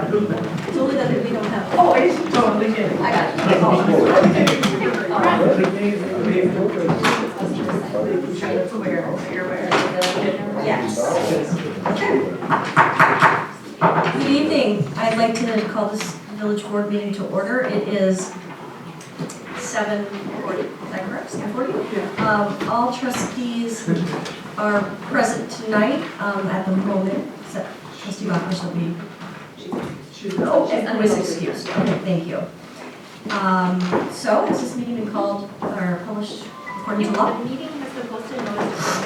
It's only that we don't have. Oh, it's totally kidding. I got it. Yes. Good evening. I'd like to call this village board meeting to order. It is 7:40, is that correct? 7:40? All trustees are present tonight at the moment, except trustee Rockers will be, and was excused. Okay, thank you. So has this meeting been called or published according to law? The meeting has been posted and noticed.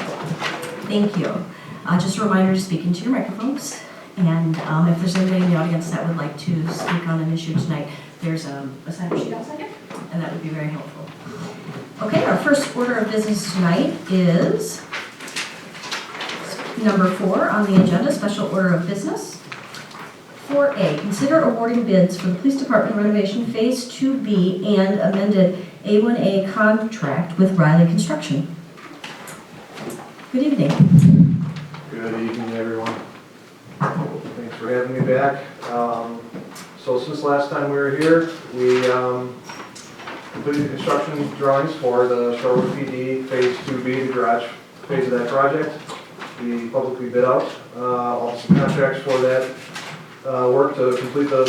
Thank you. Just a reminder to speak into your microphones. And if there's anybody in the audience that would like to speak on an issue tonight, there's a sign-up sheet outside here, and that would be very helpful. Okay, our first order of business tonight is number 4 on the agenda, special order of business. 4A, consider awarding bids for the police department renovation phase 2B and amended A1A contract with Riley Construction. Good evening. Good evening, everyone. Thanks for having me back. So since last time we were here, we completed the construction drawings for the Shorewood PD Phase 2B, the garage phase of that project. We publicly bid out all the contracts for that work to complete the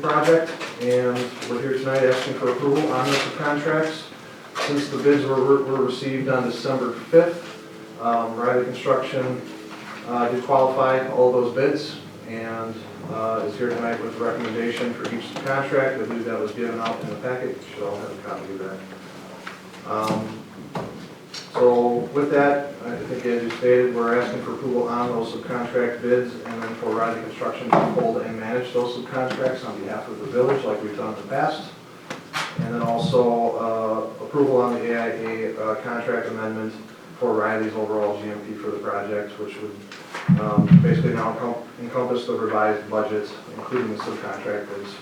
project, and we're here tonight asking for approval on those contracts. Since the bids were received on December 5th, Riley Construction did qualify all of those bids and is here tonight with a recommendation for each contract. I believe that was given out in the packet. You should all have a copy of that. So with that, I think as you stated, we're asking for approval on those subcontract bids and then for Riley Construction to hold and manage those subcontracts on behalf of the village like we've done in the past. And then also approval on the AIA contract amendment for Riley's overall GMP for the project, which would basically now encompass the revised budget, including the subcontract bids.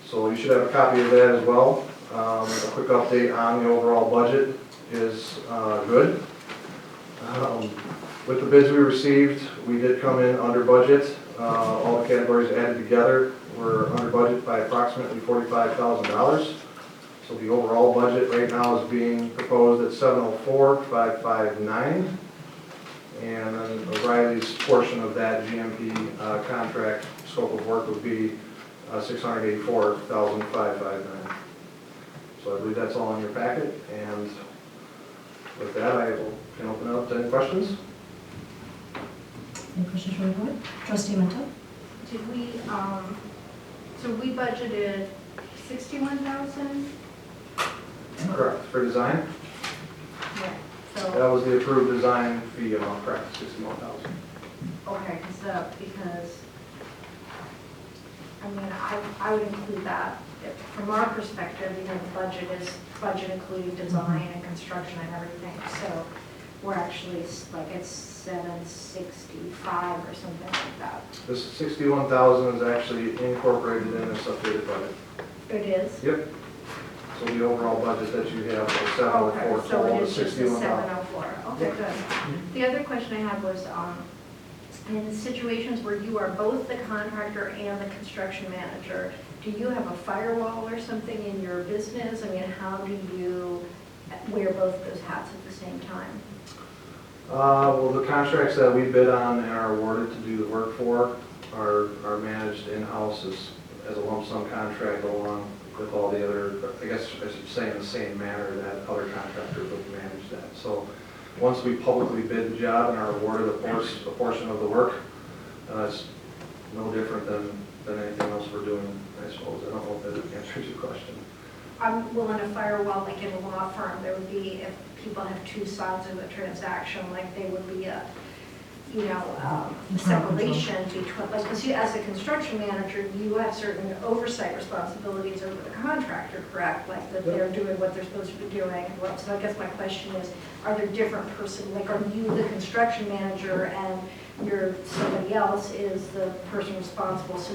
So you should have a copy of that as well. A quick update on the overall budget is good. With the bids we received, we did come in under budget. All the categories added together were under budget by approximately $45,000. So the overall budget right now is being proposed at $704,559. And then O'Reilly's portion of that GMP contract scope of work would be $684,559. So I believe that's all in your packet. And with that, I can open it up to any questions. Any questions from the board? Trustee Mento? Did we, so we budgeted 61,000? Correct. For design? Yeah. So, That was the approved design fee amount, correct, $61,000. okay, because, I mean, I would include that. From our perspective, you know, the budget is budget including design and construction and everything. So we're actually like at 765 or something like that. This 61,000 is actually incorporated in this updated budget. It is? Yep. So the overall budget that you have for 704 Okay, so total it is is just the 61,000. 704. Okay, good. The other question I had was, in situations where you are both the contractor and the construction manager, do you have a firewall or something in your business? I mean, how do you wear both those hats at the same time? Well, the contracts that we bid on and are awarded to do the work for are managed in-house as a lump sum contract along with all the other, I guess I should say in the same manner that other contractors would manage that. So once we publicly bid the job and are awarded a portion of the work, it's no different than anything else we're doing, I suppose. I don't know if that answers your question. Well, in a firewall, like in a law firm, there would be, if people have two sides of a transaction, like there would be a, you know, separation between, like, because as a construction manager, you have certain oversight responsibilities over the contractor, correct? Like that they're doing what they're supposed to be doing. Well, so I guess my question is, are there different like, are you the construction manager and somebody else is the person responsible? So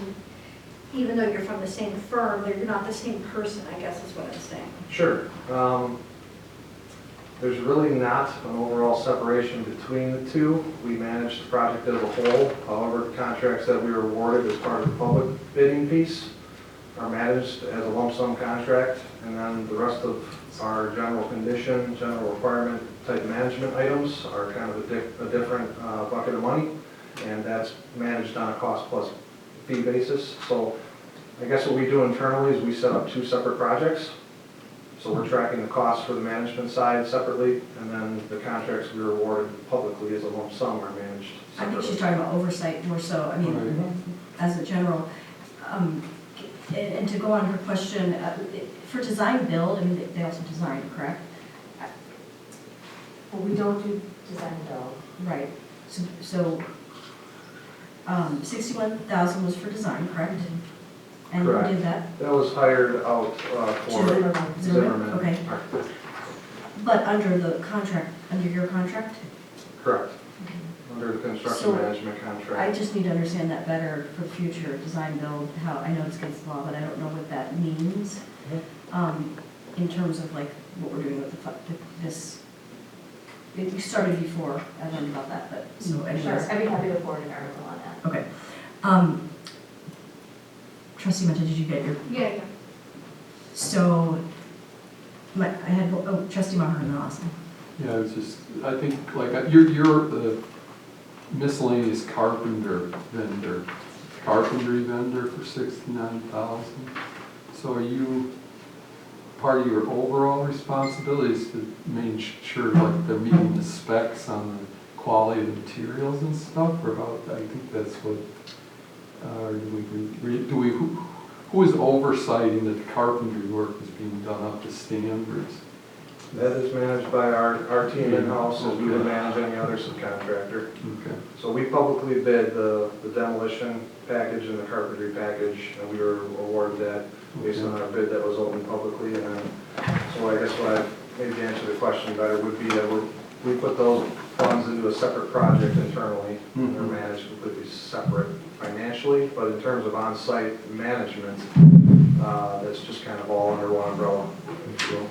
even though you're from the same firm, you're not the same person, I guess is what I'm saying. Sure. There's really not an overall separation between the two. We manage the project as a whole. However, the contracts that we were awarded as part of the public bidding piece are managed as a lump sum contract, and then the rest of our general condition, general requirement type management items are kind of a different bucket of money, and that's managed on a cost plus fee basis. So I guess what we do internally is we set up two separate projects. So we're tracking the costs for the management side separately, and then the contracts we were awarded publicly as a lump sum are managed I think separately. she's talking about oversight more so, I mean, Right. as a general. And to go on her question, for design build, I mean, they also design, correct? Well, we don't do design build. Right, so 61,000 was for design, correct? And who Correct. did that? That was hired out for Zimmerman. Zimmerman. Okay. But under the contract, under your contract? Correct. Under the construction So, management I contract. just need to understand that better for future design build, how, I know it's against the law, but I don't know what that means. In terms of like what we're doing with this, you started before, I learned about that, but, so Sure, anyways. I'd be happy to forward an article on that. Okay. Trustee Menta, did you get your, Yeah, yeah. so, I had, trustee Maher and Austin. Yeah, it's just, I think, like, you're the miscellaneous carpentry vendor for 69,000. So are you, part of your overall responsibilities to make sure like they're meeting the specs on the quality of the materials and stuff, or how, I think that's what, who is oversighting that the carpentry work is being done up to standards? That is managed by our team in-house, as we would Okay. manage any other subcontractor. Okay. So we publicly bid the demolition package and the carpentry package, and we were awarded that based on our bid that was open publicly. And then, so I guess what I, maybe to answer the question better would be that we put those funds into a separate project internally, and they're managed completely separate financially, but in terms of on-site management, that's just kind of all under one umbrella, if you will.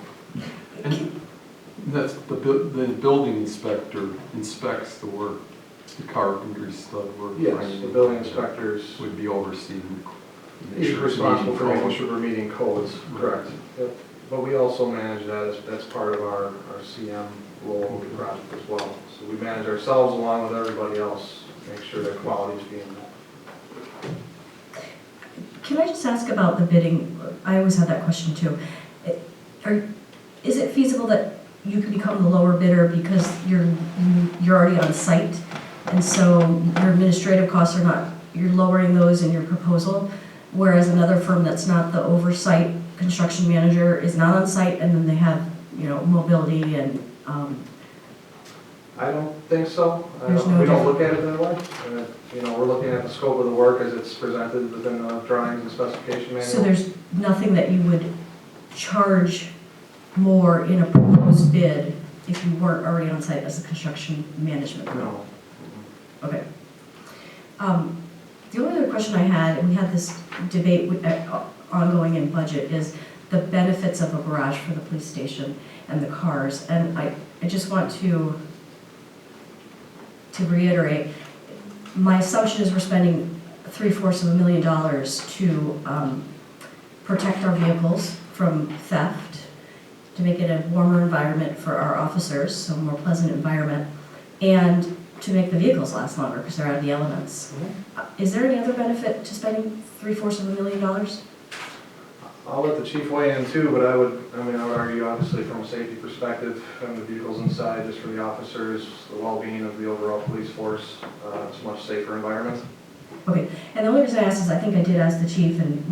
And that's the building inspector inspects the work, the carpentry stud work. Yes, the building inspectors, Would be overseeing. he's responsible for making sure we're meeting codes, correct. Yep. But we also manage that, that's part of our CM role of the project as well. So we manage ourselves along with everybody else, make sure that quality is being met. Can I just ask about the bidding? I always have that question too. Is it feasible that you could become the lower bidder because you're already on site, and so your administrative costs are not, you're lowering those in your proposal, whereas another firm that's not the oversight construction manager is not on site, and then they have, mobility and, I don't think so. There's no We don't difference. look at it that way. We're looking at the scope of the work as it's presented within the drawings and specification manual. so there's nothing that you would charge more in a proposed bid if you weren't already on site as a construction management firm? No. Okay. The only other question I had, and we had this debate ongoing in budget, is the benefits of a garage for the police station and the cars. And I just want to reiterate, my assumption is we're spending $750,000 to protect our vehicles from theft, to make it a warmer environment for our officers, so a more pleasant environment, and to make the vehicles last longer because they're out of the elements. Is there any other benefit to spending $750,000? I'll let the chief weigh in too, but I would argue obviously from a safety perspective, having the vehicles inside just for the officers, the well-being of the overall police force, it's a much safer environment. Okay, and the only reason I asked is I think I did ask the chief, and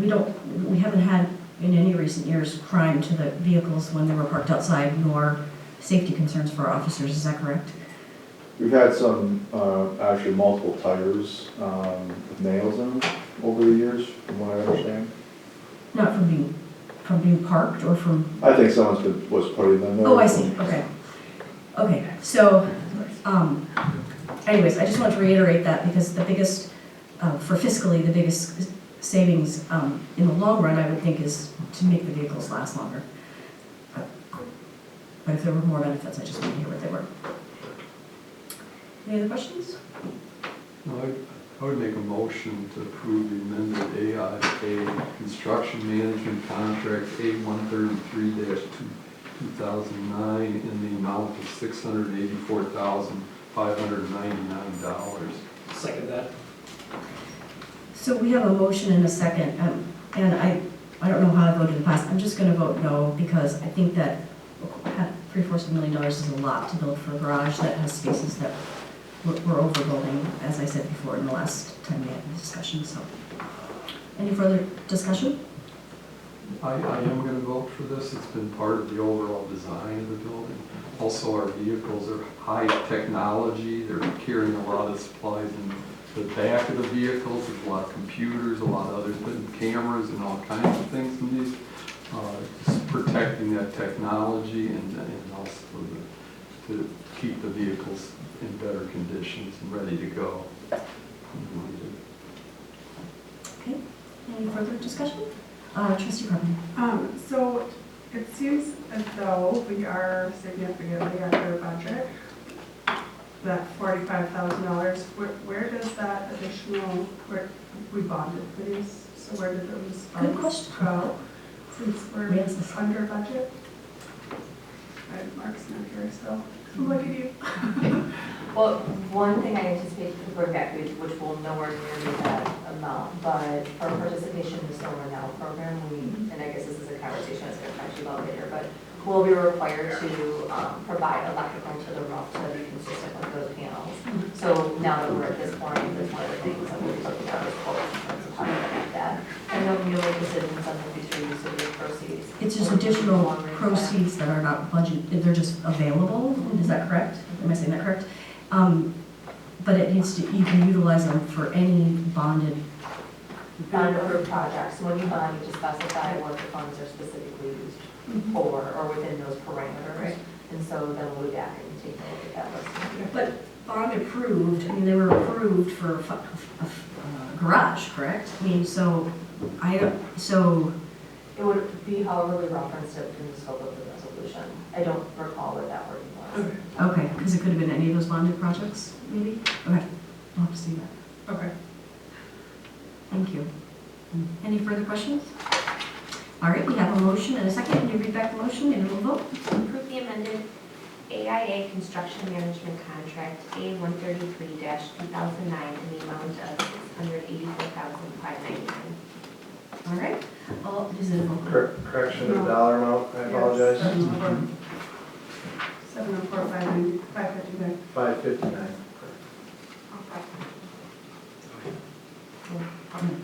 we haven't had in any recent years crime to the vehicles when they were parked outside, nor safety concerns for our officers, is that correct? We've had some, actually multiple tires with nails in them over the years, from what I understand. Not from being parked or from, I think someone was putting them there. oh, I see, okay. Okay, so, anyways, I just want to reiterate that because the biggest, for fiscally, the biggest savings in the long run, I would think, is to make the vehicles last longer. But if there were more benefits, I just wanted to hear what they were. Any other questions? No, I would make a motion to approve the amended AIA construction management contract A133-2009 in the amount of $684,599. Second that. So we have a motion and a second, and I don't know how I voted in the past. I'm just going to vote no because I think that $750,000 is a lot to build for a garage that has spaces that we're overbuilding, as I said before in the last 10-minute discussion. So, any further discussion? I am going to vote for this. It's been part of the overall design of the building. Also, our vehicles are high technology. They're carrying a lot of supplies in the back of the vehicles. There's a lot of computers, a lot of other cameras and all kinds of things in these. Just protecting that technology and also to keep the vehicles in better conditions and ready to go. Okay. Any further discussion? Trustee Carpenter. So it seems as though we are significantly under budget. That $45,000, where does that additional, we bonded for these, so where did those Good funds question. go? Since we're Yes. under budget? Mark's not here, so look at you. Well, one thing I anticipate to bring back, which will nowhere near be that amount, but our participation in the Solar Now program, and I guess this is a conversation I was going to talk to you about later, but we'll be required to provide electrical to the roof to be consistent with those panels. So now that we're at this point, that's one of the things that we'll be looking at is quotes in terms of how to get that. I know you make decisions on the future use of your proceeds. It's just additional proceeds that are not budget, they're just available, is that correct? Am I saying that correct? But it needs to, you can utilize them for any bonded. Bond-approved projects, when you bond, you just specify what the funds are specifically used for, or within those parameters. Right. And so then we'll be back and take a look at that list. But bond approved, I mean, they were approved for a garage, correct? I mean, so, It would be however we referenced it in the scope of the resolution. I don't recall what that wording was. okay, because it could have been any of those bonded projects, maybe? Okay, we'll have to see that. Okay. Thank you. Any further questions? All right, we have a motion and a second. Can you read back the motion and we'll vote? Approve the amended AIA construction management contract A133-2009 in the amount of $684,599. All right. Is it a vote? Correction of dollar amount, I apologize. 704,559. 559.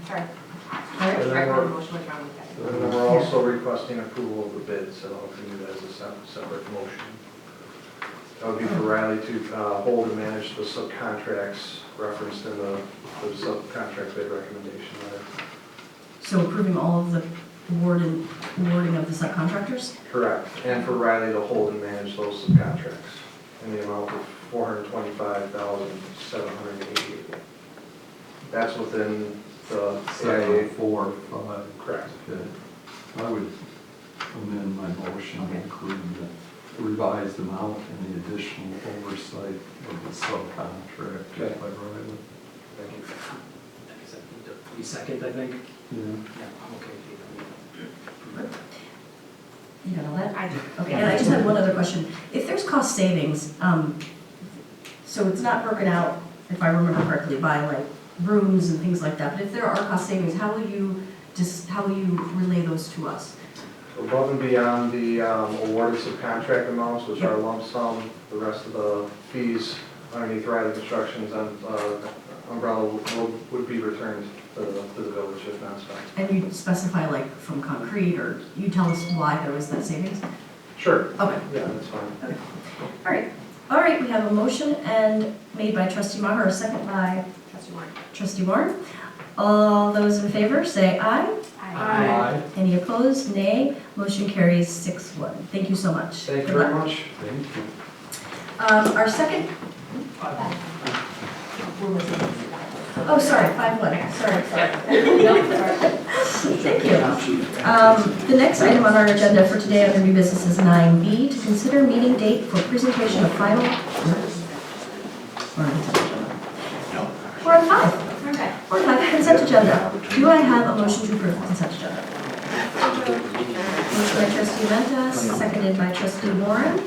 Sorry. All right. And then Correct, we're- the motion was wrong with that. And then we're also requesting approval of the bid, so I'll do that as a separate motion. That would be for Riley to hold and manage the subcontracts referenced in the subcontract bid recommendation letter. So approving all of the awarding of the subcontractors? Correct. And for Riley to hold and manage those subcontracts in the amount of $425,788. That's within the AIA. 745. Correct. Okay. I would amend my motion to include the revised amount and the additional oversight of the subcontract by Riley. Thank you. You second, I think? Yeah. Yeah, I'm okay with You got all that? I do. Okay, and I just have one other question. If there's cost savings, so it's not broken out, if I remember correctly, by like rooms and things like that, but if there are cost savings, how will you relay those to us? Above and beyond the awarded subcontract amounts, which are lump sum, the rest of the fees underneath Riley Construction's umbrella would be returned to the village if not spent. And you specify like from concrete, or you tell us why there was that savings? Sure. Okay. Yeah, that's fine. All right, we have a motion and made by trustee Maher, a second by Trustee Warren. trustee Warren. All those in favor, say aye. Aye. Any opposed, nay. Motion carries 6-1. Thank you so much. Thank you Good very luck. much. Thank you. Our second, We'll listen to this. oh, sorry, 5-1, sorry. Thank you. The next item on our agenda for today under new business is 9B, to consider meeting date for presentation of final. We're on 5. Okay. We're on 5, consent agenda. Do I have a motion to approve the consent agenda? Motion by trustee Ventas, seconded by trustee Warren.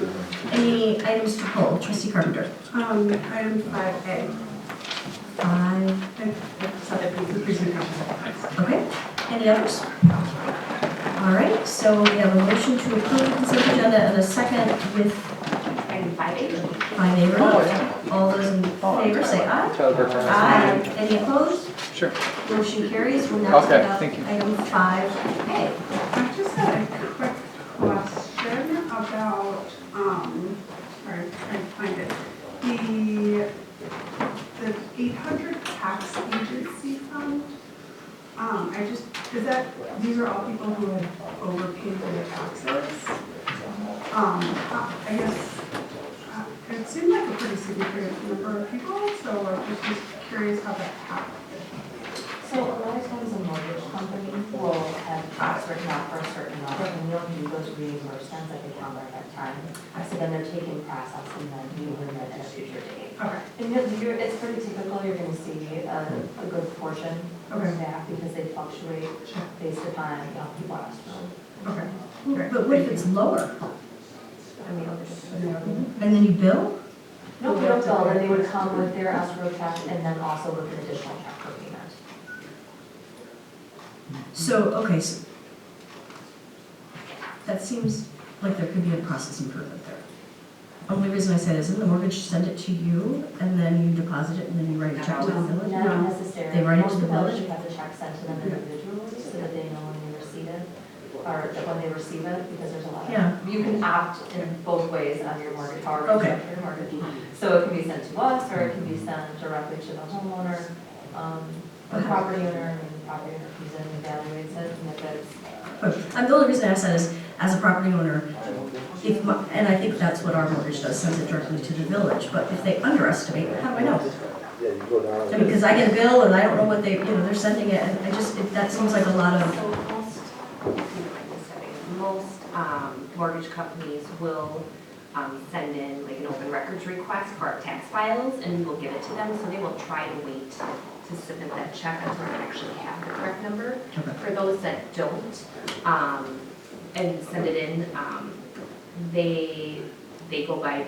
Any items to pull? Trustee Carpenter. Item 5A. 5. The presentation. Okay. Any others? All right, so we have a motion to approve the consent agenda and a second with Item 5A. 5A removed. All those in favor say aye. Aye. Any opposed? Sure. Motion carries. We'll now Okay, take up thank you. item 5A. I just had a quick question about, sorry, I'm trying to find it. The 800 tax agency fund, these are all people who have overpaid their taxes. I guess, it seemed like a pretty significant number of people, so I'm just curious how that happened. So a lot of times a mortgage company will have checks written out for a certain amount, and you'll do those reimbursements at the counter at that time. So then they're taking process and then you remit at a future date. Okay. And it's pretty typical, you're gonna see a good portion of Okay. staff because they fluctuate based upon, people ask for. Okay. Great. But what if it's lower? I mean, And then you bill? no, we don't bill, then they would come with their escrow check and then also with an additional check for payment. So, okay, so that seems like there could be a process improvement there. Only reason I said is, isn't the mortgage send it to you and then you deposit it and then you write a check to the village? Not necessarily. They write it to the Most village? villages have the check sent to them individually so that they know when they receive it, or that when they receive it, because there's a lot of. Yeah. You can opt in both ways on your mortgage, however you Okay. structure your mortgage. So it can be sent to us, or it can be sent directly to the homeowner, the property owner, and the property owner comes in and evaluates it, and if it's. The only reason I ask that is, as a property owner, and I think that's what our mortgage does, sends it directly to the village, but if they underestimate, how do I know? I mean, because I get a bill and I don't know what they're sending it, and that seems like a lot of, So most mortgage companies will send in like an open records request for our tax files, and we will give it to them, so they will try to wait to submit that check until they actually have the correct number. Okay. For those that don't, and send it in, they go by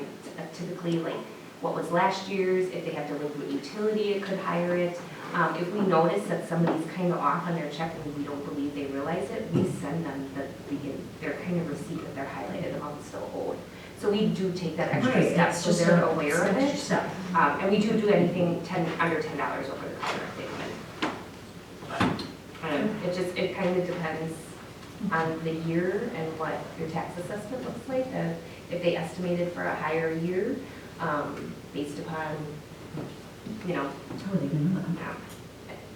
typically like what was last year's. If they have delinquent utility, it could hire it. If we notice that somebody's kind of off on their check and we don't believe they realize it, we send them their kind of receipt that they're highlighted amount still owed. So we do take that extra Right, step, it's so just they're a- aware of it's an it. extra step. And we do anything under $10 over the counter statement. It kind of depends on the year and what your tax assessment looks like. If they estimated for a higher year, based upon, How are they gonna know that?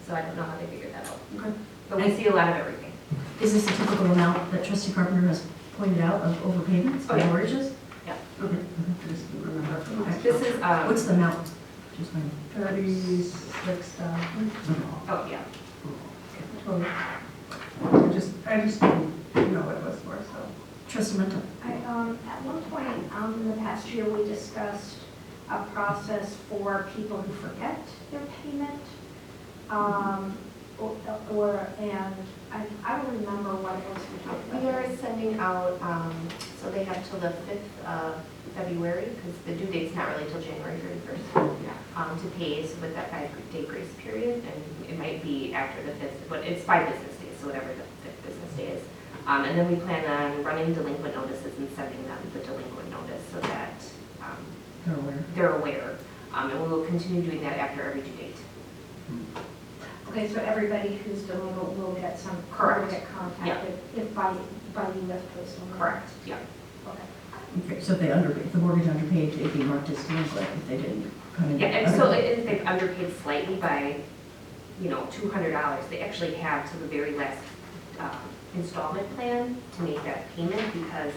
so I don't know how they figured that out. Okay. But we see a lot of everything. Is this a typical amount that trustee Carpenter has pointed out of overpayments Oh, by yeah. mortgages? Okay. I just didn't remember from last This is, What's the amount? Just my, 36,000 oh, yeah. total. I just didn't know what it was for, so. trustee Menta. At one point, in the past year, we discussed a process for people who forget their payment. I don't remember what it was we talked about. We are sending out, so they have till the 5th of February, because the due date's not really till January 31st, to pay, so with that 5-day grace period, and it might be after the 5th, but it's 5 business days, so whatever the 5th business day is. And then we plan on running delinquent notices and sending them the delinquent notice so that They're aware. they're aware. And we will continue doing that after every due date. Okay, so everybody who's delinquent will get some, Correct. will get contacted if by you as opposed to. Correct, yeah. Okay. Okay, so if if the mortgage underpaid, it'd be marked as delinquent if they didn't come in. Yeah, and so if they've underpaid slightly by, $200, they actually have to the very last installment plan to make that payment because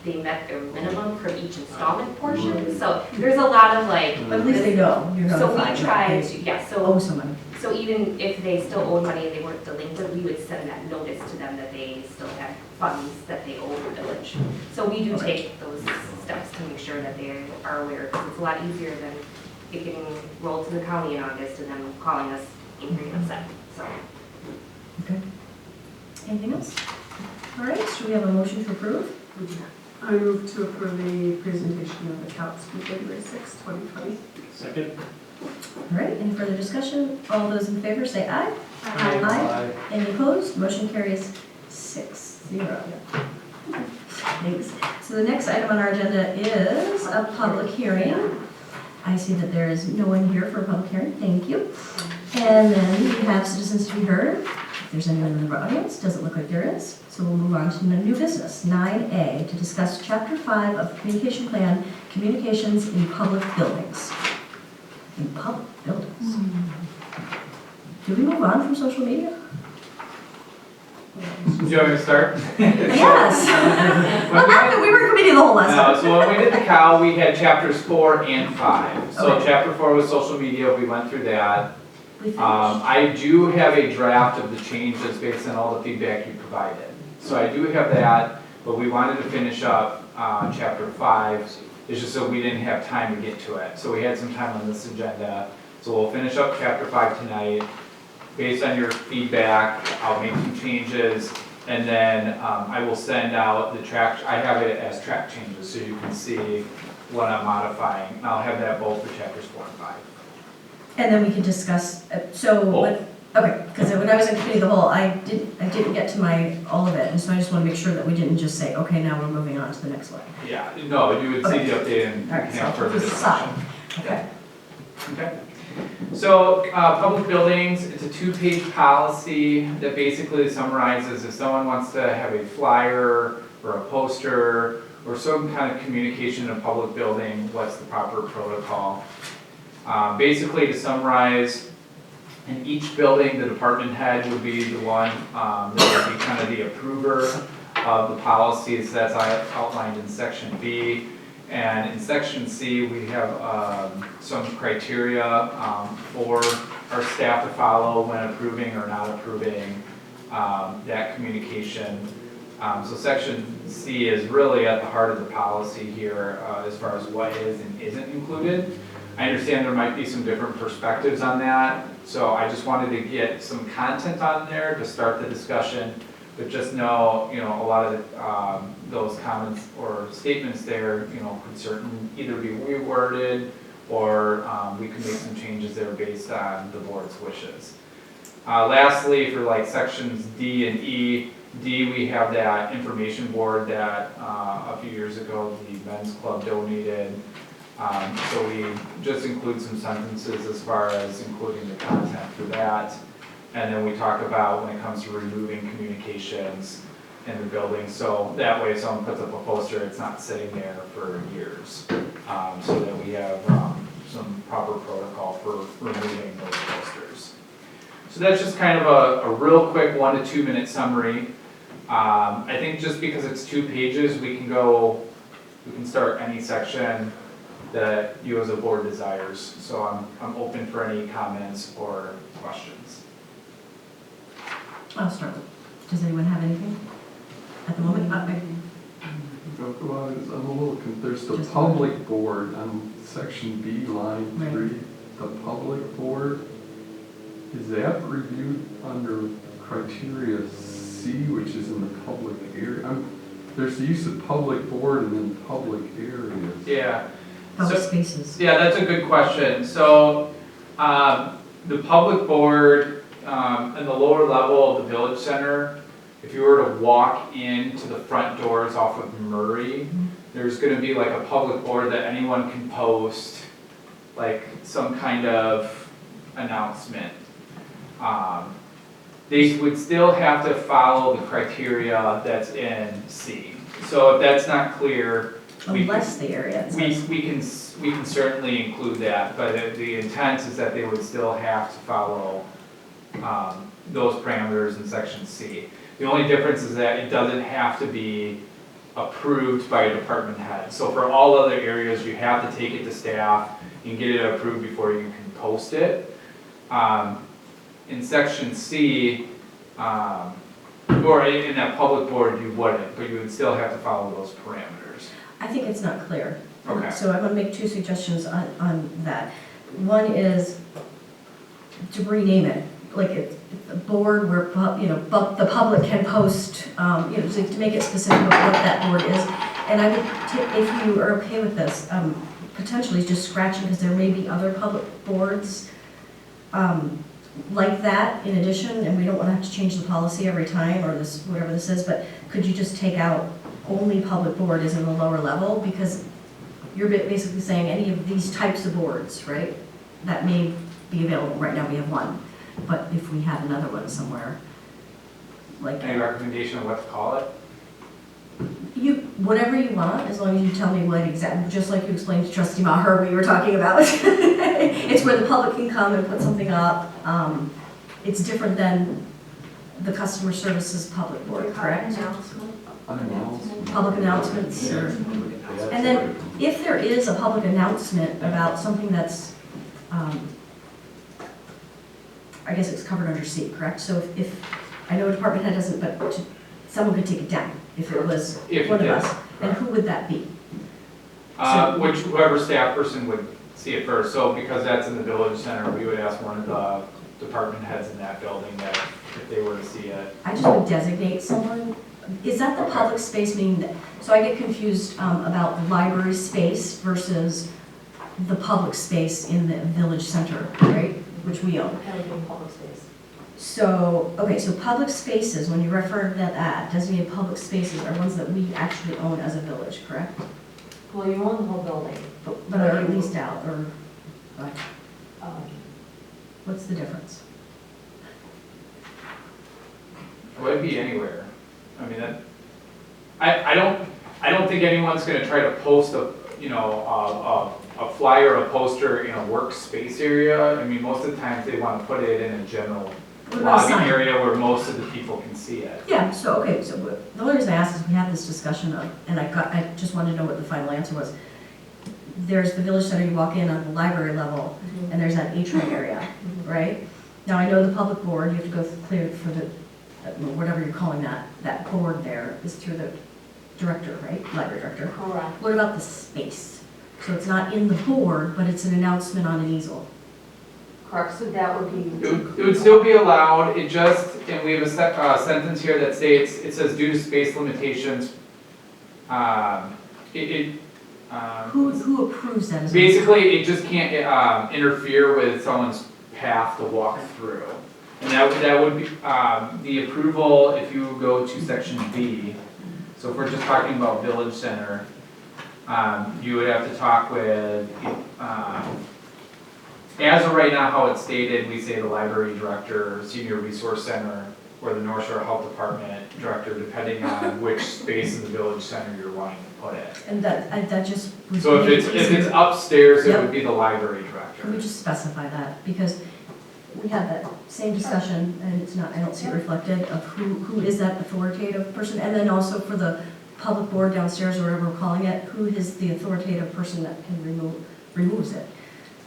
they met their minimum for each installment portion. So there's a lot of like. But at least they know, you're So notified. we try that to, yeah, they so Owe some money. So even if they still owed money and they weren't delinquent, we would send that notice to them that they still had funds that they owe the village. So we do take those steps to make sure that they are aware, because it's a lot easier than it getting rolled to the county in August and them calling us angry and upset, so. Okay. Anything else? All right, so we have a motion to approve. I move to approve the presentation of accounts from February 6, 2020. Second? All right, any further discussion? All those in favor say aye. Aye. Any opposed? Motion carries 6-0. Thanks. So the next item on our agenda is a public hearing. I see that there is no one here for a public hearing. Thank you. And then we have citizens to be heard. If there's anyone in the audience, doesn't look like there is. So we'll move on to the new business, 9A, to discuss Chapter 5 of the Communication Plan, Communications in Public Buildings. In public buildings. Do we move on from social media? Do you want me to start? Yes. What happened? We were in committee the whole last time. So when we did the cow, we had chapters 4 and 5. So Okay. chapter 4 was social media, we went through that. We finished. I do have a draft of the changes based on all the feedback you provided. So I do have that, but we wanted to finish up chapter 5. It's just so we didn't have time to get to it. So we had some time on this agenda. So we'll finish up chapter 5 tonight. Based on your feedback, I'll make some changes, and then I will send out the track. I have it as track changes, so you can see what I'm modifying. And I'll have that both for chapters 4 and 5. And then we can discuss, okay, because when I was in committee the whole, I didn't get to all of it, and so I just want to make sure that we didn't just say, okay, now we're moving on to the next one. Yeah, no, you would see the update and All right, so have I'll further put this discussion. aside. Okay. Okay. So, public buildings, it's a 2-page policy that basically summarizes if someone wants to have a flyer or a poster or some kind of communication in a public building, what's the proper protocol. Basically, to summarize, in each building, the department head would be the one that would be kind of the approver of the policies that's outlined in section B. And in section C, we have some criteria for our staff to follow when approving or not approving that communication. So section C is really at the heart of the policy here as far as what is and isn't included. I understand there might be some different perspectives on that, so I just wanted to get some content on there to start the discussion. But just know, a lot of those comments or statements there, could either be reworded or we can make some changes there based on the board's wishes. Lastly, for like sections D and E, D, we have that information board that a few years ago the men's club donated. So we just include some sentences as far as including the content for that. And then we talk about when it comes to removing communications in the building. So that way if someone puts up a poster, it's not sitting there for years. So that we have some proper protocol for removing those posters. So that's just kind of a real quick 1 to 2 minute summary. I think just because it's 2 pages, we can start any section that you as a board desires. So I'm open for any comments or questions. I'll start. Does anyone have anything at the moment? I'm a little confused. There's the public board on section B, line 3. The public board, is that reviewed under criteria C, which is in the public area? There's the use of public board and then public areas. Yeah. Public spaces. Yeah, that's a good question. So the public board in the lower level of the village center, if you were to walk into the front doors off of Murray, there's going to be like a public board that anyone can post like some kind of announcement. They would still have to follow the criteria that's in C. So if that's not clear, Unless the area. we can certainly include that, but the intent is that they would still have to follow those parameters in section C. The only difference is that it doesn't have to be approved by a department head. So for all other areas, you have to take it to staff and get it approved before you can post it. in section C, or in that public board, you wouldn't, but you would still have to follow those parameters. I think it's not clear. Okay. So I'm gonna make two suggestions on that. One is to rename it, like it's a board where, the public can post, to make it specific of what that board is. And I would, if you are okay with this, potentially just scratching, because there may be other public boards like that in addition, and we don't want to have to change the policy every time, or this, whatever this is, but could you just take out only public board is in the lower level? Because you're basically saying any of these types of boards, right, that may be available. Right now we have one, but if we had another one somewhere, like. Any recommendation on what to call it? Whatever you want, as long as you tell me what exactly, just like you explained to Trustee Maher what you were talking about. It's where the public can come and put something up. It's different than the customer services public board, correct? Unannounced. Public announcements, or, and then if there is a public announcement about something that's, I guess it's covered under C, correct? So if I know department head doesn't, but someone could take it down if it was If one it of did. us. And who would that be? Whoever staff person would see it first. So because that's in the village center, we would ask one of the department heads in that building that if they were to see it. I just would designate someone. Is that the public space, meaning that, so I get confused about the library space versus the public space in the village center, right, which we own. That would be public space. So, okay, so public spaces, when you refer to that, designated public spaces are ones that we actually own as a village, correct? Well, you own the whole building. But are they leased out, or what? Um, What's the difference? It would be anywhere. I mean, that, I don't think anyone's gonna try to post a flyer or a poster in a workspace area. I mean, most of the times they wanna put it in a general What about a lobby sign? area where most of the people can see it. Yeah, so, okay, so the only reason I asked is we had this discussion of, and I just wanted to know what the final answer was. There's the village center, you walk in on the library level, and there's that atrium area, right? Now, I know the public board, you have to go clear for the, whatever you're calling that board there is through the director, right? Library director. Correct. What about the space? So it's not in the board, but it's an announcement on an easel. Correct, so that would be. It would still be allowed, it just, and we have a sentence here that states, it says due to space limitations, Who approves that? basically, it just can't interfere with someone's path to walk through. And that would be, the approval, if you go to section B, so if we're just talking about village center, you would have to talk with, as of right now, how it's stated, we say the library director, senior resource center, or the North Shore Health Department director, depending on which space in the village center you're wanting to put it. And that just. would So make if it it's easier. upstairs, it Yep. would be the library Can we director. just specify that? Because we had that same discussion, and it's not, I don't see it reflected, of who is that authoritative person? And then also for the public board downstairs, or whatever we're calling it, who is the authoritative person that can removes it?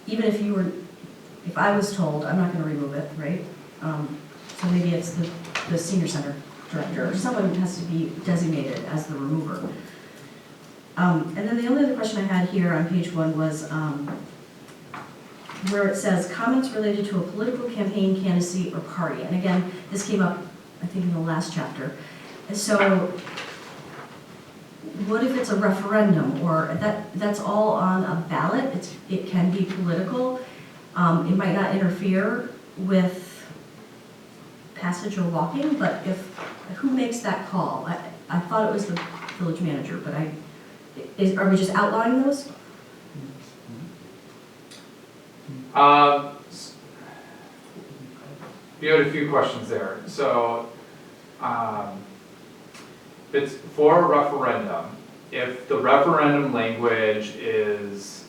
Even if I was told, I'm not gonna remove it, right? So maybe it's the senior center director, or someone has to be designated as the remover. And then the only other question I had here on page 1 was, where it says comments related to a political campaign, candidacy, or party. And again, this came up, I think, in the last chapter. And so, what if it's a referendum, or that's all on a ballot? It can be political. It might not interfere with passage or walking, but who makes that call? I thought it was the village manager, but are we just outlawing those? You had a few questions there. So, it's for a referendum. If the referendum language is,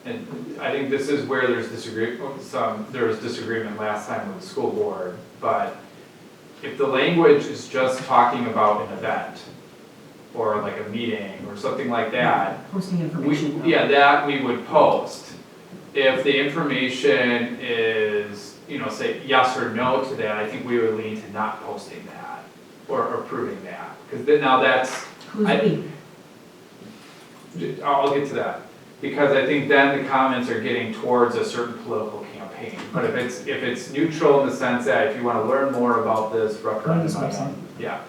and I think this is where there was disagreement last time with the school board, but if the language is just talking about an event, or like a meeting, or something like that, Posting information. that we would post. If the information is say yes or no to that, I think we would lean to not posting that or approving that. Because then now that's, Who's I- we? I'll get to that. Because I think then the comments are getting towards a certain political campaign. But if it's neutral in the sense that if you want to learn more about this referendum Go to this item, yeah.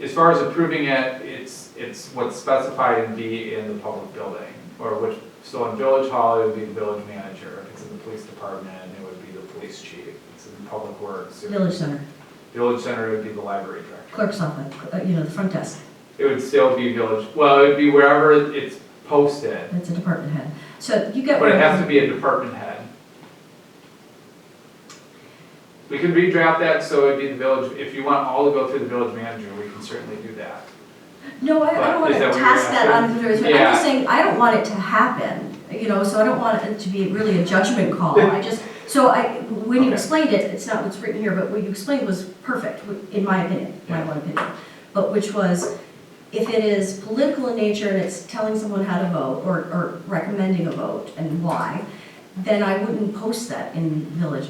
As far as approving it, it's what's specified in B in the public building, or which, so in Village Hall, it would be the village manager. If it's in the police department, it would be the police chief. If it's in public works. Village center, Village center, it would be the library director. clerk's office, the front desk. It would still be village, well, it would be wherever it's posted, It's a department head. So you get. but it where- has to be a department head. We can redraft that so it'd be the village, if you want all to go through the village manager, we can certainly do that. No, I don't want Is to that what you're task that on asking? the, I'm Yeah. just saying, I don't want it to happen, so I don't want it to be really a judgment call. When you Okay. explained it, it's not what's written here, but what you explained was perfect, in my opinion, my one opinion. But which was, if it is political in nature and it's telling someone how to vote or recommending a vote and why, then I wouldn't post that in Village.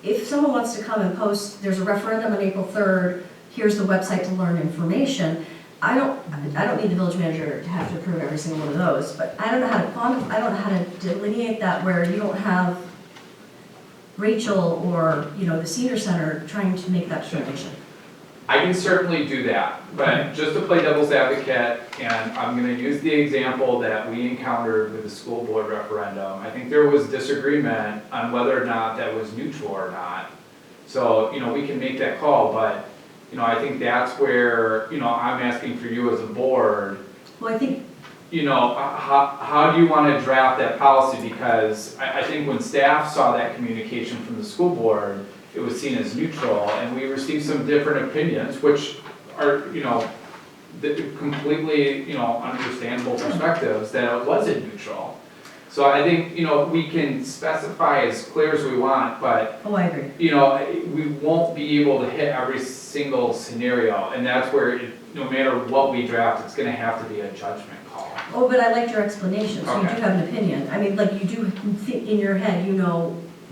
If someone wants to come and post, there's a referendum on April 3rd, here's the website to learn information, I don't need the village manager to have to approve every single one of those, but I don't know how to quantify, I don't know how to delineate that where you don't have Rachel or, the senior center trying to make that determination. I can certainly do that, but just to play devil's advocate, and I'm gonna use the example that we encountered with the school board referendum. I think there was disagreement on whether or not that was neutral or not. So, we can make that call, but, I think that's where, I'm asking for you as a board, Well, I think, how do you wanna draft that policy? Because I think when staff saw that communication from the school board, it was seen as neutral, and we received some different opinions, which are, completely, understandable perspectives, that it wasn't neutral. So I think, we can specify as clear as we want, but, I agree. we won't be able to hit every single scenario, and that's where, no matter what we draft, it's gonna have to be a judgment call. Oh, but I liked your explanation, so you Okay. do have an opinion. I mean, like, you do think in your head,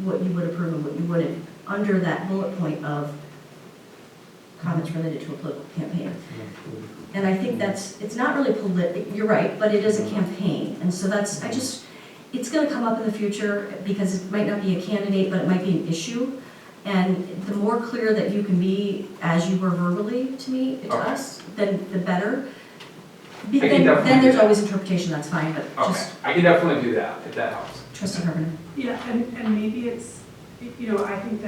what you would approve and what you wouldn't, under that bullet point of comments related to a political campaign. And I think it's not really you're right, but it is a campaign. And so it's gonna come up in the future because it might not be a candidate, but it might be an issue. And the more clear that you can be, as you were verbally to me, to Okay. us, then the better. I can Then definitely there's do that. always interpretation, that's fine, but Okay, just I can definitely do that, if that helps. trustee Carpenter. Yeah, and maybe it's, I think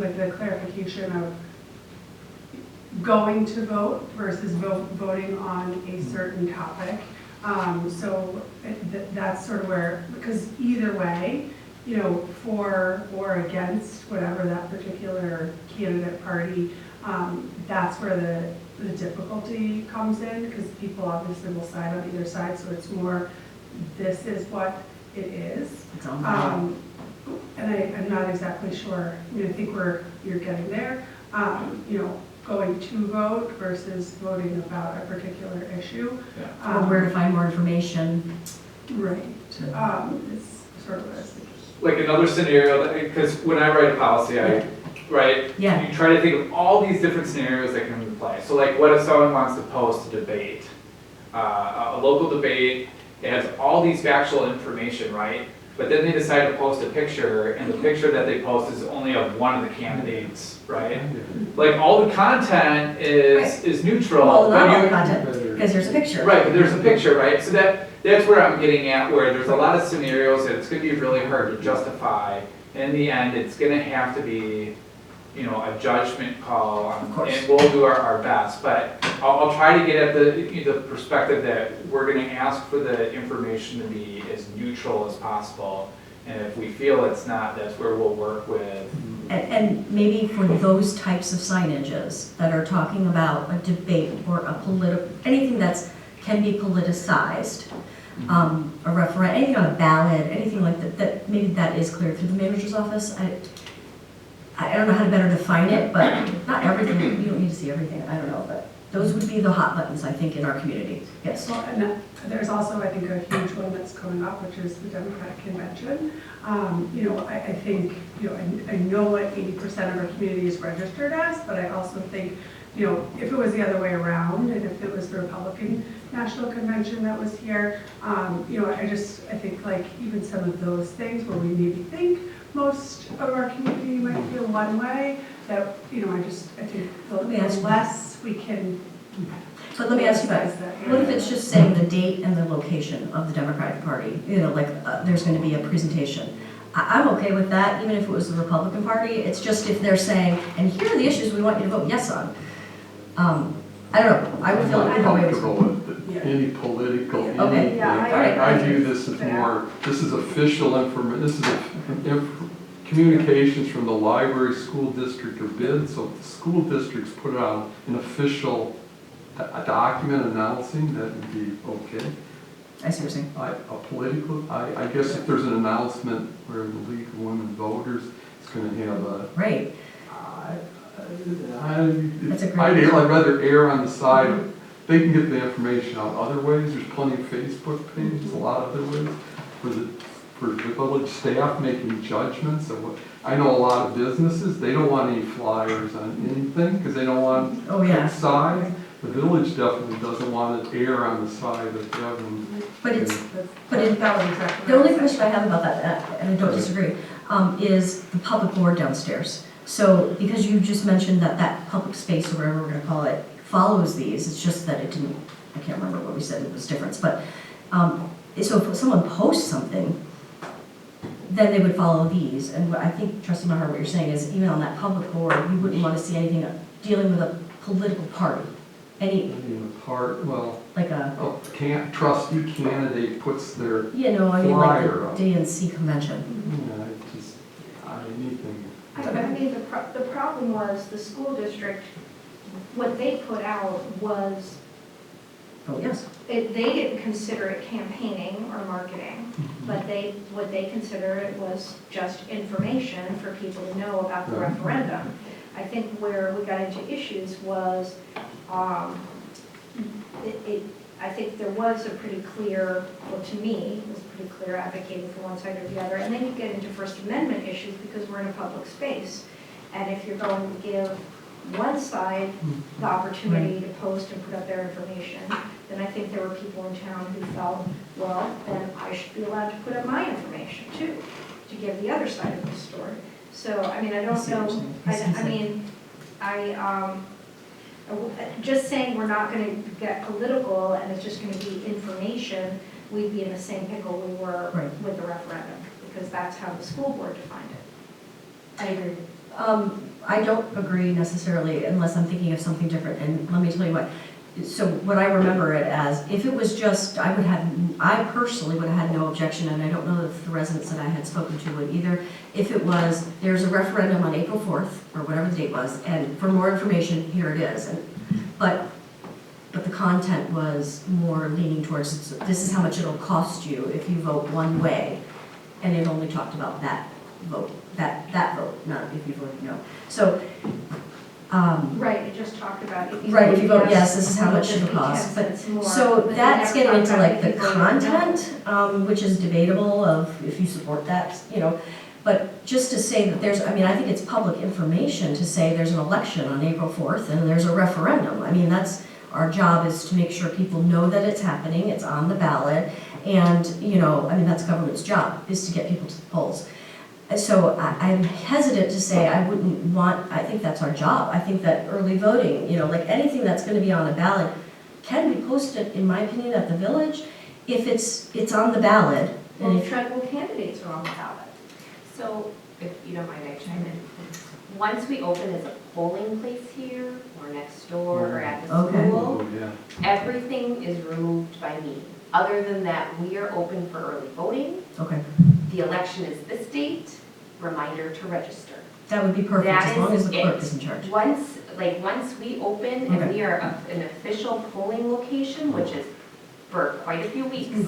like the clarification of going to vote versus voting on a certain topic. That's sort of where, because either way, for or against whatever that particular candidate party, that's where the difficulty comes in, because people obviously will side on either side, so it's more, this is what it is. It's on file. And I'm not exactly sure, I think you're getting there, going to vote versus voting about a particular issue. Or where to find more information. Right, it's sort of what I was thinking. Like another scenario, because when I write a policy, right? Yeah. You try to think of all these different scenarios that come into play. So like, what if someone wants to post a debate? A local debate, it has all these factual information, right? But then they decide to post a picture, and the picture that they post is only of one of the candidates, right? Like, all the content is neutral. Well, not but all you- the content, because there's a picture. Right, but there's a picture, right? So that's where I'm getting at, where there's a lot of scenarios that it's gonna be really hard to justify. In the end, it's gonna have to be, a judgment call, Of course. and we'll do our best. But I'll try to get at the perspective that we're gonna ask for the information to be as neutral as possible. And if we feel it's not, that's where we'll work with. And maybe for those types of signages that are talking about a debate or anything can be politicized, a referendum, anything on a ballot, anything like that maybe that is clear through the manager's office. I don't know how to better define it, but not everything, you don't need to see everything, I don't know, but Those would be the hot buttons, I think, in our community. Yes. Well, and there's also, I think, a huge one that's coming up, which is the Democratic Convention. You know, I think, you know, I know what 80% of our community is registered as, but I also think, you know, if it was the other way around, and if it was the Republican National Convention that was here, you know, I think like even some of those things where we maybe think most of our community might feel one way, that, you know, I think the less we can. But let me ask you about, what if it's just saying the date and the location of the Democratic Party? You know, like, there's going to be a presentation. I'm okay with that, even if it was the Republican Party. It's just if they're saying, and here are the issues we want you to vote yes on. I don't know, I would feel I'm like not way comfortable with any political, Okay. anything. Yeah, I I view this as more, this is official information, this is communications from the library, school district, or bid. So if the school districts put out an official document announcing, that would be okay. I see what you're saying. A political, I guess if there's an announcement where the League of Women Voters is going to have a, Right. That's a great I'd rather err on the side of, they can get the information out other ways. There's plenty of Facebook pages, a lot of other ways for the village staff making judgments of what. I know a lot of businesses, they don't want any flyers on anything because they don't want Oh, yeah. sides. The village definitely doesn't want to err on the side of having. But it's, That was exactly. the only question I have about that, and I don't disagree, is the public board downstairs. So, because you just mentioned that that public space, or whatever we're gonna call it, follows these, it's just that it didn't, I can't remember what we said it was different, but, so if someone posts something, then they would follow these, and I think, Trustee Maher, what you're saying is, even on that public board, you wouldn't wanna see anything dealing with a political party, any, Part, well, like a, trustee candidate puts their, you know, I mean, like Flyer the up. DNC convention. anything. I mean, the problem was the school district, what they put out was, Oh, yes. they didn't consider it campaigning or marketing, but what they considered it was just information for people to know about the Right. referendum. I think where we got into issues was, I think there was a pretty clear, well, to me, it was pretty clear advocating for one side or the other. And then you get into First Amendment issues because we're in a public space. And if you're going to give one side the opportunity to post and put up their information, then I think there were people in town who felt, well, then I should be allowed to put up my information too, to give the other side of the story. So, I mean, I don't know, just saying we're not going to get political and it's just going to be information, we'd be in the same pickle we were Right. with the referendum, because that's how the school board defined it. I agree. I don't agree necessarily unless I'm thinking of something different, and let me tell you what. So what I remember it as, if it was just, I personally would have had no objection, and I don't know if the residents that I had spoken to would either. If it was, there's a referendum on April 4th, or whatever the date was, and for more information, here it is. But the content was more leaning towards, this is how much it'll cost you if you vote one way, and it only talked about that vote, that vote, not if you vote no. So, Right, it just talked about if you right, if you vote yes, yes, this is how much it'll it'll be cost. 10 But cents more, so but that's they never getting into talked like about the if you voted no. content, which is debatable of if you support that, you know. But just to say that there's, I mean, I think it's public information to say there's an election on April 4th and there's a referendum. I mean, that's, our job is to make sure people know that it's happening, it's on the ballot. And, you know, I mean, that's government's job, is to get people to the polls. So I'm hesitant to say I wouldn't want, I think that's our job. I think that early voting, you know, like anything that's going to be on a ballot can be posted, in my opinion, at the village if it's on the ballot. Well, And the if, tribal candidates are on the ballot. So, if you don't mind, I chime in. Once we open as a polling place here, or next door, or at the Okay. school, Oh, yeah. everything is removed by me. Other than that, we are open for early voting. okay, The election is this date, reminder to register. that would be perfect, That as long is as the clerk it. is in charge. Once we open and Okay. we are an official polling location, which is for quite a few weeks,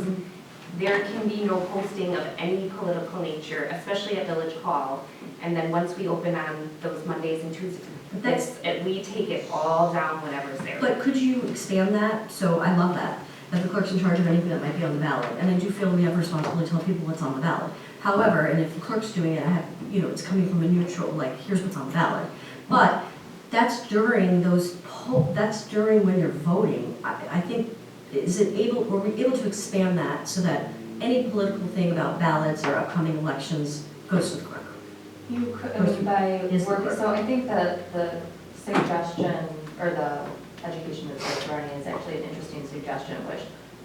there can be no posting of any political nature, especially at Village Hall. And then once we open on those Mondays and Tuesdays, we take it all down, whatever's there. But could you expand that? So I love that the clerk's in charge of anything that might be on the ballot. And I do feel we have a responsibility to tell people what's on the ballot. However, and if the clerk's doing it, it's coming from a neutral, like, here's what's on the ballot. But that's during that's during when you're voting. I think, were we able to expand that so that any political thing about ballots or upcoming elections goes to the clerk? You could, so I think that the suggestion, or the education that's running is actually an interesting suggestion, which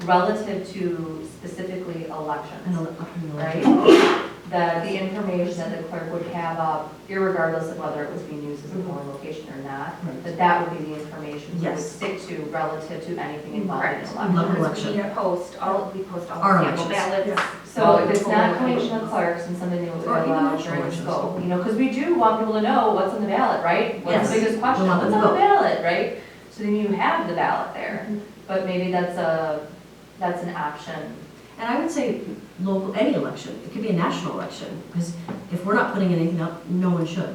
relative to specifically elections, Upcoming right? elections. That the information that the clerk would have up, irregardless of whether it was being used as a polling location or not, Right. that would be the information we would Yes. stick to relative to anything involving an Correct. election. Love Because election. we post all Our sample elections. ballots. So if it's not Polling coming from the locations. clerks and something that would Or even allow national during elections. scope, because we do want people to know what's on the ballot, right? What's Yes. the biggest question, We want what's them on to the vote. ballot, right? So then you have the ballot there, but maybe that's an option. And I would say local, any election, it could be a national election, because if we're not putting anything up, no one should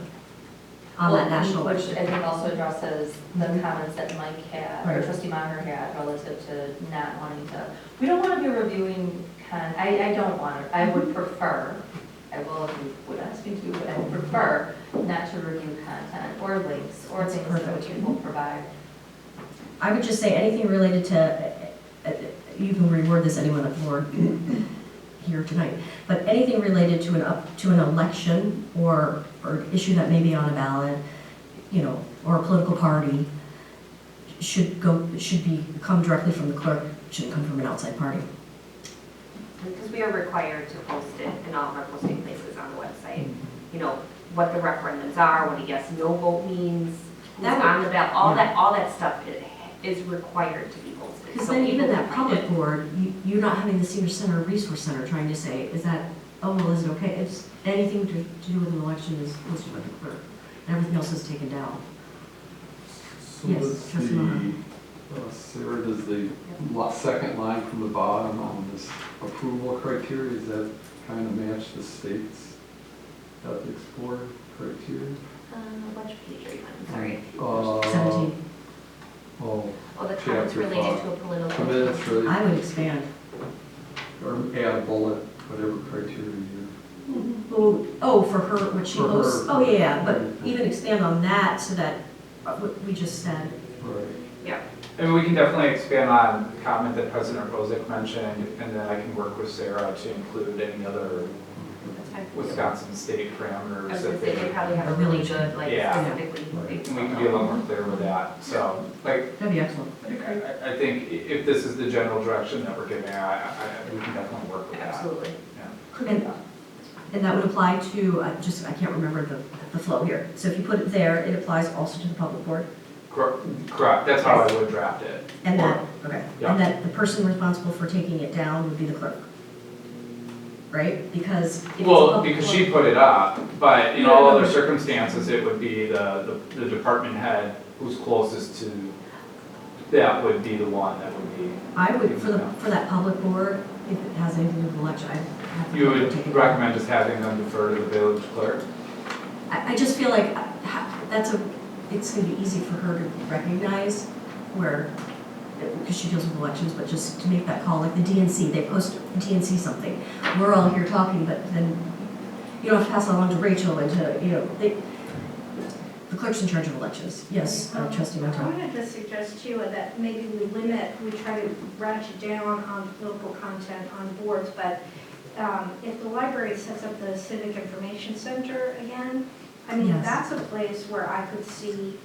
on that national Which election. I think also addresses the comments that Mike had, or Right. trustee Maher had, relative to not wanting to, we don't want to be reviewing I don't want to, I would prefer, I will if you would ask me to, but I would prefer not to review content or links or That's things that perfect. people provide. I would just say anything related to, you can reword this anyone at board here tonight, but anything related to an election or issue that may be on a ballot, or a political party, should come directly from the clerk, shouldn't come from an outside party. Because we are required to post it in all of our posting places on the website. What the referendums are, what a yes, no vote means, who's That would- on the ballot, all that stuff is required to be posted. Because So then even people that can find public board, you're not having the senior center or resource center trying to say, is that, well, is it okay? It's anything to do with an election is posted by the clerk. And everything else is taken down. So Yes, let's trustee see, Maher. Sarah, does the second line from the bottom on this approval criteria, does that kind of match the state's ethics board criteria? Which page are you on? Sorry. 17. Oh, Oh, the comments Chapter related five. to a political. comments, really, I would expand. or add a bullet, whatever criteria you. Oh, for her, what she For her. posts? Oh, yeah, but even expand on that so that, what we just said. Right. I mean, we can definitely expand on the comment that President Rosick mentioned, and then I can work with Sarah to include any other That's fine. Wisconsin state I parameters was that gonna say, they probably have a really good, like, Yeah. specifically. and we can be a lot more clear with that. So, like, That'd be excellent. I think if this is the general direction that we're giving, we can definitely work with that. Absolutely. Yeah. And that would apply to, I can't remember the flow here. So if you put it there, it applies also to the public board? Correct, that's how I would draft it. And that, okay. Yeah. And that the person responsible for taking it down would be the clerk? Right? Because if it's a Well, public because board- she put it up, but in No, all no, other no. circumstances, it would be the department head who's closest to, that would be the one that would be. I would, for that public board, if it has anything to do with election, I'd have the You clerk would take it. recommend just having them defer to the village clerk? I just feel like it's gonna be easy for her to recognize where, because she deals with elections, but just to make that call, like the DNC, they post DNC something. We're all here talking, but then you don't have to pass it along to Rachel and to, the clerk's in charge of elections. Yes, trustee I Montal. wanted to suggest too that maybe we try to ratchet down on local content on boards, but if the library sets up the Civic Information Center again, I mean, Yes. that's a place where I could see,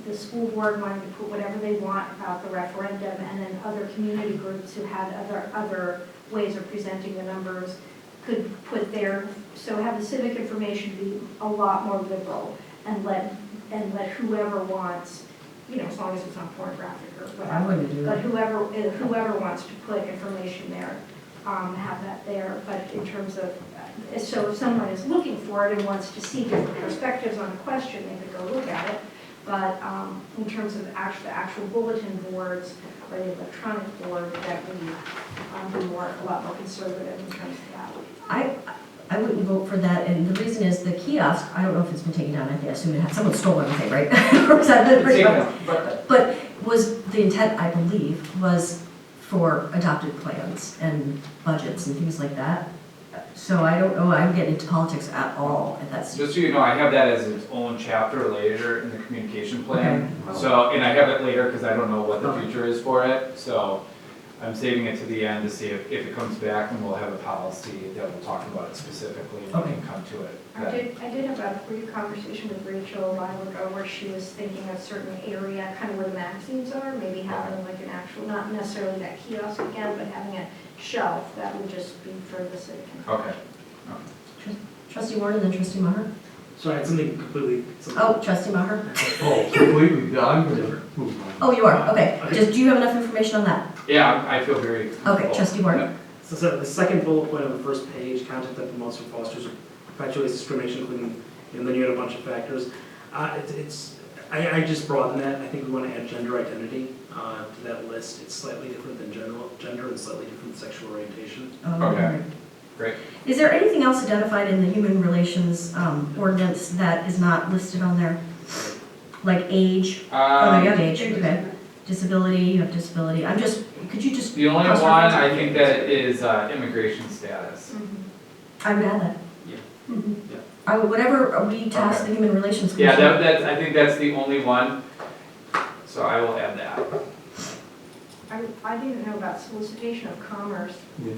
the school board wanting to put whatever they want about the referendum, and then other community groups who had other ways of presenting the numbers could put their, so have the civic information be a lot more liberal and let whoever wants, as long as it's not pornographic or I whatever. wouldn't do But that. whoever wants to put information there, have that there. But in terms of, so if someone is looking for it and wants to see different perspectives on a question, they could go look at it. But in terms of the actual bulletin boards or the electronic board, that we be a lot more conservative in terms of that. I wouldn't vote for that, and the reason is the kiosk, I don't know if it's been taken down, I assume it had, someone stole everything, right? Or is that the- It's taken, but But was, the intent, I believe, was for adopted plans and budgets and things like that. So I don't know, I'm getting into politics at all at that stage. just so you know, I have that as its own chapter later in the communication plan. Okay. So, and I have it later because I don't know what the future is for it, so I'm saving it to the end to see if it comes back, and we'll have a policy that will talk about it specifically, and we Okay. can come to it. I did have a brief conversation with Rachel a while ago where she was thinking a certain area, kind of where the magazines are, maybe having like an actual, not necessarily that kiosk again, but having a shelf that would just be for the city. Okay. Trustee Warren and then trustee Maher? So I had something completely. Oh, trustee Maher? Oh, completely, yeah, I'm gonna move on. Oh, you are, okay. Okay. Do you have enough information on that? Yeah, I feel very. Okay, trustee Warren? So the second bullet point on the first page, content that promotes or fosters or perpetuates discrimination, including, and then you had a bunch of factors. I just broaden that. I think we want to add gender identity to that list. It's slightly different than gender and slightly different than sexual orientation. Okay. Great. Is there anything else identified in the human relations ordinance that is not listed on there? Like age? Oh, no, you have age, okay. Disability, you have disability. Could you just? The only one, cross-reference I it? think that is immigration status. I would add that. Yeah. Mhm. Yeah. Whatever we task the human relations Yeah, commission. I think that's the only one, so I will add that. I didn't know about solicitation of commerce, Yeah.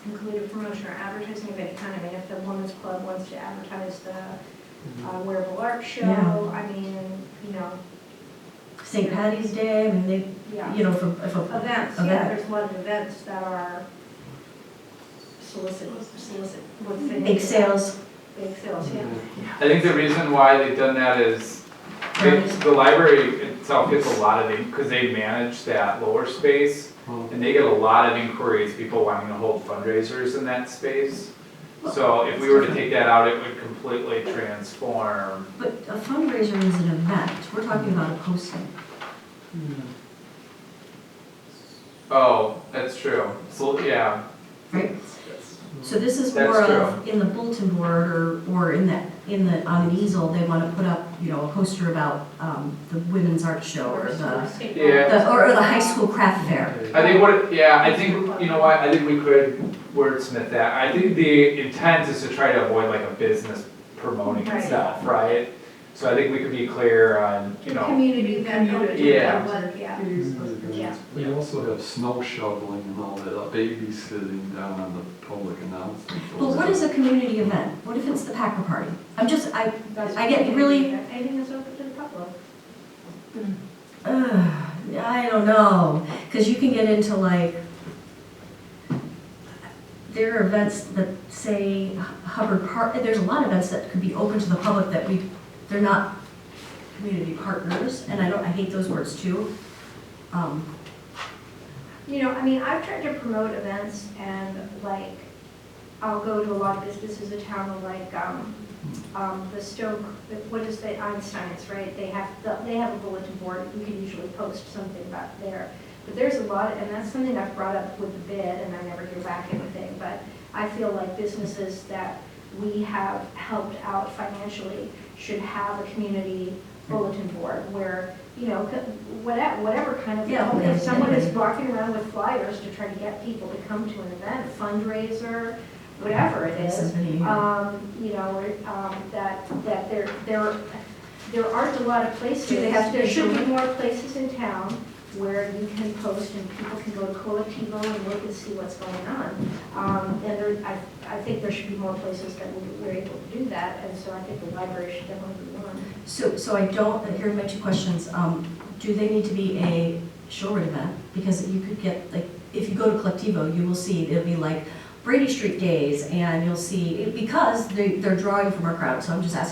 included promotion or advertising of any kind. I mean, if the women's club wants to advertise the wearable art show, Yeah. I mean, you know, St. Patty's Day, I mean, they, yeah. if a Events, yeah, event. there's a lot of events that are solicit, would fit Big into that. sales. Big sales, yeah. I think the reason why they've done that is the library itself gets a lot of, because they manage that lower space, Oh, and they get a lot of inquiries, people wanting to hold fundraisers in that space. So if we were to take that out, it would completely transform. But a fundraiser is an event. We're talking about a posting. Oh, that's true. So, yeah, Right? So this is That's more of in the bulletin board or on an easel, they want to put up, a poster about the women's art show or the high school craft fair. I think you know what, I think we could wordsmith that. I think the intent is to try to avoid like a business promoting Right. itself, right? So I think we could be clear on, Community event, Yeah. yeah. We also have snow shoveling and all that, babysitting down on the public announcement. But what is a community event? What if it's the Packer party? I I get really, Anything that's open to the public. I don't know, because you can get into like, there are events that say Hubbard Park, there's a lot of events that could be open to the public that they're not community partners, and I hate those words too. I've tried to promote events and like, I'll go to a lot of businesses in town, like, the Stone, what is the Einstein's, right? They have a bulletin board, you can usually post something about there. But there's a lot, and that's something I've brought up with the bid, and I never hear back anything, but I feel like businesses that we have helped out financially should have a community bulletin board where, whatever kind of, Yeah, if someone is anyway. walking around with flyers to try to get people to come to an event, fundraiser, whatever it is, Somebody- that there aren't a lot of places. Do they have to be There should be children? more places in town where you can post and people can go to Colectivo and look and see what's going on. I think there should be more places that we're able to do that, and so I think the library should definitely be one. So I don't, here are my two questions. Do they need to be a Shorewood event? Because you could get, like, if you go to Colectivo, you will see, it'll be like Brady Street Days, and you'll see, because they're drawing from our crowd, so I'm just asking